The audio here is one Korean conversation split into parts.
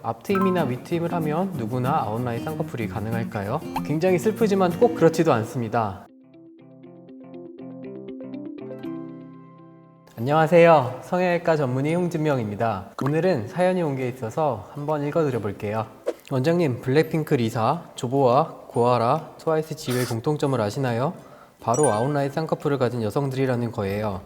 앞트임이나 윗트임을 하면 누구나 아웃라인 쌍꺼풀이 가능할까요? 굉장히 슬프지만 꼭 그렇지도 않습니다. 안녕하세요. 성형외과 전문의 홍진명입니다. 오늘은 사연이 온 게 있어서 한번 읽어드려 볼게요. 원장님, 블랙핑크 리사, 조보아, 고아라, 트와이스 지우의 공통점을 아시나요? 바로 아웃라인 쌍꺼풀을 가진 여성들이라는 거예요.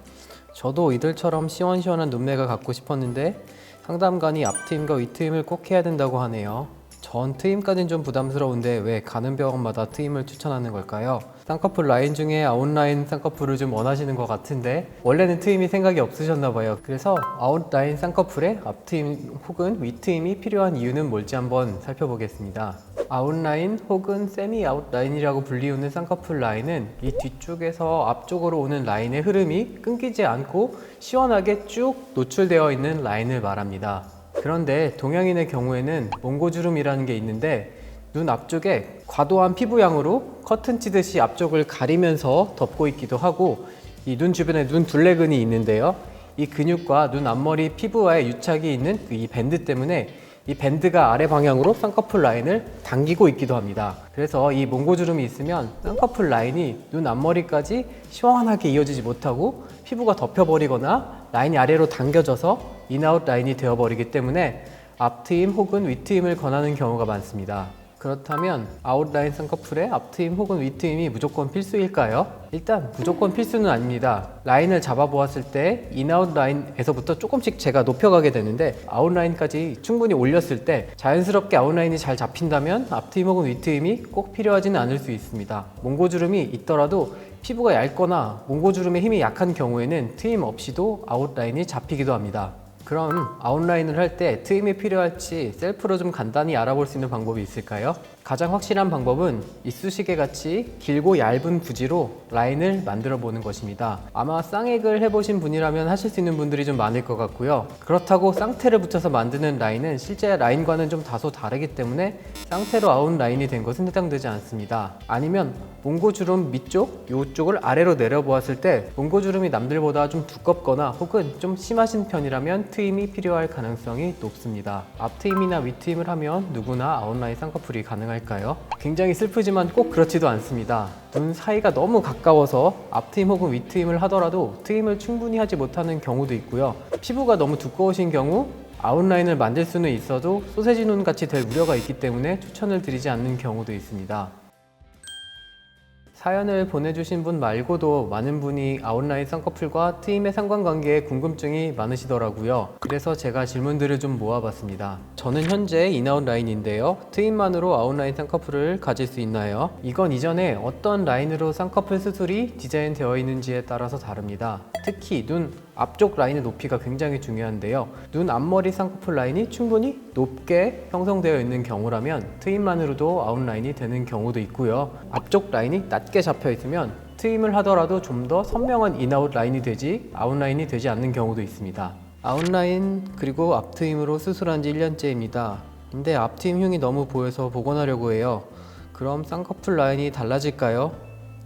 저도 이들처럼 시원시원한 눈매가 갖고 싶었는데 상담관이 앞트임과 윗트임을 꼭 해야 된다고 하네요. 전 트임까지는 좀 부담스러운데 왜 가는 병원마다 트임을 추천하는 걸까요? 쌍꺼풀 라인 중에 아웃라인 쌍꺼풀을 좀 원하시는 것 같은데 원래는 트임이 생각이 없으셨나 봐요. 그래서 아웃라인 쌍꺼풀에 앞트임 혹은 윗트임이 필요한 이유는 뭘지 한번 살펴보겠습니다. 아웃라인 혹은 세미 아웃라인이라고 불리우는 쌍꺼풀 라인은 이 뒤쪽에서 앞쪽으로 오는 라인의 흐름이 끊기지 않고 시원하게 쭉 노출되어 있는 라인을 말합니다. 그런데 동양인의 경우에는 몽고주름이라는 게 있는데 눈 앞쪽에 과도한 피부양으로 커튼 치듯이 앞쪽을 가리면서 덮고 있기도 하고 이 눈 주변에 눈 둘레근이 있는데요. 이 근육과 눈 앞머리 피부와의 유착이 있는 이 밴드 때문에 이 밴드가 아래 방향으로 쌍꺼풀 라인을 당기고 있기도 합니다. 그래서 이 몽고주름이 있으면 쌍꺼풀 라인이 눈 앞머리까지 시원하게 이어지지 못하고 피부가 덮여버리거나 라인이 아래로 당겨져서 인아웃 라인이 되어버리기 때문에 앞트임 혹은 윗트임을 권하는 경우가 많습니다. 그렇다면 아웃라인 쌍꺼풀에 앞트임 혹은 윗트임이 무조건 필수일까요? 일단 무조건 필수는 아닙니다. 라인을 잡아보았을 때 인아웃 라인에서부터 조금씩 제가 높여가게 되는데 아웃라인까지 충분히 올렸을 때 자연스럽게 아웃라인이 잘 잡힌다면 앞트임 혹은 윗트임이 꼭 필요하지는 않을 수 있습니다. 몽고주름이 있더라도 피부가 얇거나 몽고주름의 힘이 약한 경우에는 트임 없이도 아웃라인이 잡히기도 합니다. 그럼 아웃라인을 할 때 트임이 필요할지 셀프로 좀 간단히 알아볼 수 있는 방법이 있을까요? 가장 확실한 방법은 이쑤시개 같이 길고 얇은 부지로 라인을 만들어 보는 것입니다. 아마 쌍액을 해보신 분이라면 하실 수 있는 분들이 좀 많을 것 같고요. 그렇다고 쌍테를 붙여서 만드는 라인은 실제 라인과는 좀 다소 다르기 때문에 쌍테로 아웃라인이 된 것은 해당되지 않습니다. 아니면 몽고주름 밑쪽, 이쪽을 아래로 내려보았을 때 몽고주름이 남들보다 좀 두껍거나 혹은 좀 심하신 편이라면 트임이 필요할 가능성이 높습니다. 앞트임이나 윗트임을 하면 누구나 아웃라인 쌍꺼풀이 가능할까요? 굉장히 슬프지만 꼭 그렇지도 않습니다. 눈 사이가 너무 가까워서 앞트임 혹은 윗트임을 하더라도 트임을 충분히 하지 못하는 경우도 있고요. 피부가 너무 두꺼우신 경우 아웃라인을 만들 수는 있어도 소세지 눈 같이 될 우려가 있기 때문에 추천을 드리지 않는 경우도 있습니다. 사연을 보내주신 분 말고도 많은 분이 아웃라인 쌍꺼풀과 트임의 상관관계에 궁금증이 많으시더라고요. 그래서 제가 질문들을 좀 모아봤습니다. 저는 현재 인아웃 라인인데요. 트임만으로 아웃라인 쌍꺼풀을 가질 수 있나요? 이건 이전에 어떤 라인으로 쌍꺼풀 수술이 디자인되어 있는지에 따라서 다릅니다. 특히 눈 앞쪽 라인의 높이가 굉장히 중요한데요. 눈 앞머리 쌍꺼풀 라인이 충분히 높게 형성되어 있는 경우라면 트임만으로도 아웃라인이 되는 경우도 있고요. 앞쪽 라인이 낮게 잡혀 있으면 트임을 하더라도 좀 더 선명한 인아웃 라인이 되지 아웃라인이 되지 않는 경우도 있습니다. 아웃라인 그리고 앞트임으로 수술한 지 1년째입니다. 근데 앞트임 흉이 너무 보여서 복원하려고 해요. 그럼 쌍꺼풀 라인이 달라질까요?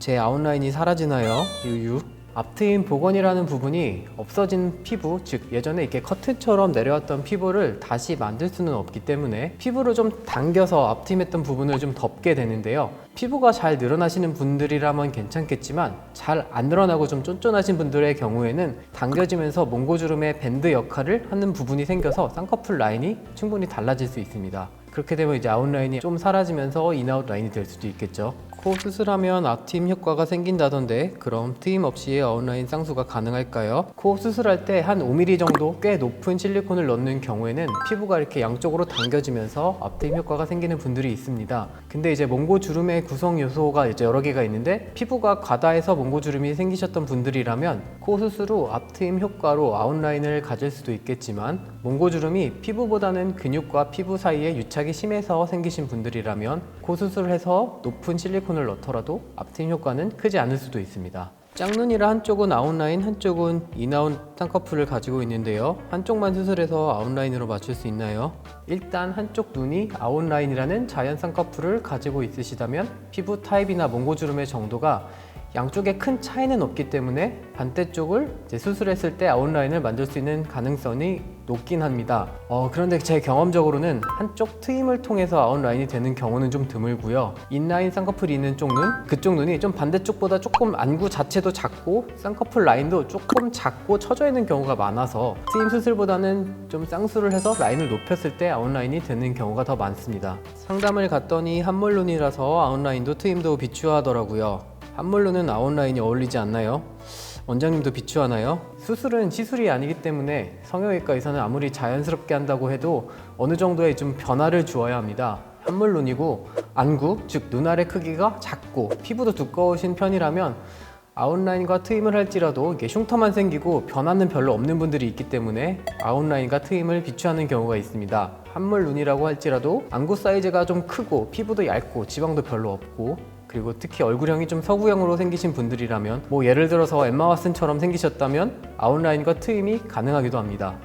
제 아웃라인이 사라지나요? 유유. 앞트임 복원이라는 부분이 없어진 피부, 즉 예전에 이렇게 커튼처럼 내려왔던 피부를 다시 만들 수는 없기 때문에 피부를 좀 당겨서 앞트임했던 부분을 좀 덮게 되는데요. 피부가 잘 늘어나시는 분들이라면 괜찮겠지만 잘 안 늘어나고 좀 쫀쫀하신 분들의 경우에는 당겨지면서 몽고주름의 밴드 역할을 하는 부분이 생겨서 쌍꺼풀 라인이 충분히 달라질 수 있습니다. 그렇게 되면 이제 아웃라인이 좀 사라지면서 인아웃 라인이 될 수도 있겠죠. 코 수술하면 앞트임 효과가 생긴다던데 그럼 트임 없이 아웃라인 쌍수가 가능할까요? 코 수술할 때 한 5mm 정도 꽤 높은 실리콘을 넣는 경우에는 피부가 이렇게 양쪽으로 당겨지면서 앞트임 효과가 생기는 분들이 있습니다. 근데 이제 몽고주름의 구성 요소가 이제 여러 개가 있는데 피부가 과다해서 몽고주름이 생기셨던 분들이라면 코 수술 후 앞트임 효과로 아웃라인을 가질 수도 있겠지만 몽고주름이 피부보다는 근육과 피부 사이에 유착이 심해서 생기신 분들이라면 코 수술을 해서 높은 실리콘을 넣더라도 앞트임 효과는 크지 않을 수도 있습니다. 짝눈이라 한쪽은 아웃라인, 한쪽은 인아웃 쌍꺼풀을 가지고 있는데요. 한쪽만 수술해서 아웃라인으로 맞출 수 있나요? 일단 한쪽 눈이 아웃라인이라는 자연 쌍꺼풀을 가지고 있으시다면 피부 타입이나 몽고주름의 정도가 양쪽에 큰 차이는 없기 때문에 반대쪽을 이제 수술했을 때 아웃라인을 만들 수 있는 가능성이 높긴 합니다. 그런데 제 경험적으로는 한쪽 트임을 통해서 아웃라인이 되는 경우는 좀 드물고요. 인라인 쌍꺼풀이 있는 쪽 눈, 그쪽 눈이 좀 반대쪽보다 조금 안구 자체도 작고 쌍꺼풀 라인도 조금 작고 처져 있는 경우가 많아서 트임 수술보다는 좀 쌍수를 해서 라인을 높였을 때 아웃라인이 되는 경우가 더 많습니다. 상담을 갔더니 한물눈이라서 아웃라인도 트임도 비추하더라고요. 한물눈은 아웃라인이 어울리지 않나요? 원장님도 비추하나요? 수술은 시술이 아니기 때문에 성형외과에서는 아무리 자연스럽게 한다고 해도 어느 정도의 좀 변화를 주어야 합니다. 한물눈이고 안구, 즉 눈알의 크기가 작고 피부도 두꺼우신 편이라면 아웃라인과 트임을 할지라도 이게 흉터만 생기고 변화는 별로 없는 분들이 있기 때문에 아웃라인과 트임을 비추하는 경우가 있습니다. 한물눈이라고 할지라도 안구 사이즈가 좀 크고 피부도 얇고 지방도 별로 없고 그리고 특히 얼굴형이 좀 서구형으로 생기신 분들이라면 예를 들어서 엠마 왓슨처럼 생기셨다면 아웃라인과 트임이 가능하기도 합니다.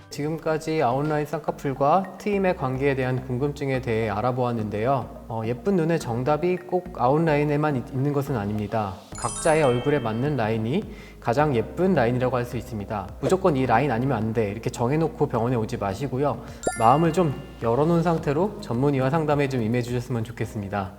지금까지 아웃라인 쌍꺼풀과 트임의 관계에 대한 궁금증에 대해 알아보았는데요. 예쁜 눈의 정답이 꼭 아웃라인에만 있는 것은 아닙니다. 각자의 얼굴에 맞는 라인이 가장 예쁜 라인이라고 할 수 있습니다. 무조건 이 라인 아니면 안 돼 이렇게 정해놓고 병원에 오지 마시고요. 마음을 좀 열어놓은 상태로 전문의와 상담에 좀 임해 주셨으면 좋겠습니다.